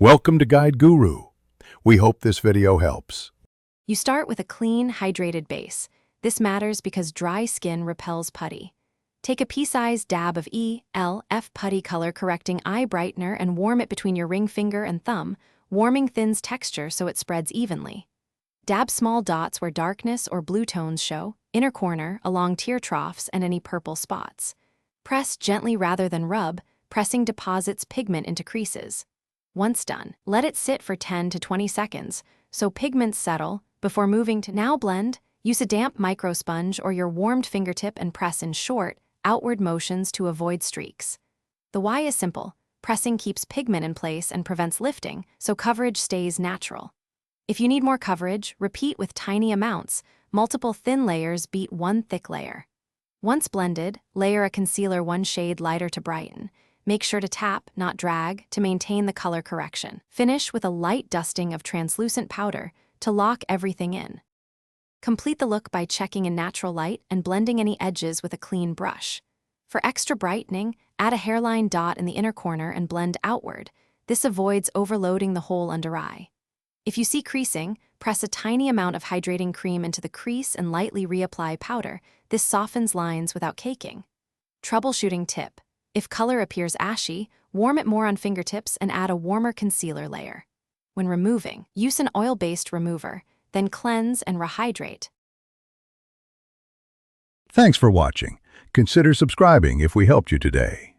Welcome to Guide Guru. We hope this video helps. You start with a clean, hydrated base. This matters because dry skin repels putty. Take a pea-sized dab of Elf Putty color-correcting eye brightener and warm it between your ring finger and thumb. Warming thins texture so it spreads evenly. Dab small dots where darkness or blue tones show, inner corner, along tear troughs, and any purple spots. Press gently rather than rub. Pressing deposits pigment into creases. Once done, let it sit for 10 to 20 seconds so pigments settle before moving to now blend. Use a damp microsponge or your warmed fingertip and press in short, outward motions to avoid streaks. The why is simple. Pressing keeps pigment in place and prevents lifting, so coverage stays natural. If you need more coverage, repeat with tiny amounts. Multiple thin layers beat one thick layer. Once blended, layer a concealer one shade lighter to brighten. Make sure to tap, not drag, to maintain the color correction. Finish with a light dusting of translucent powder to lock everything in. Complete the look by checking in natural light and blending any edges with a clean brush. For extra brightening, add a hairline dot in the inner corner and blend outward. This avoids overloading the whole under eye. If you see creasing, press a tiny amount of hydrating cream into the crease and lightly reapply powder. This softens lines without caking. Troubleshooting tip. If color appears ashy, warm it more on fingertips and add a warmer concealer layer. When removing, use an oil-based remover, then cleanse and rehydrate. Thanks for watching. Consider subscribing if we helped you today.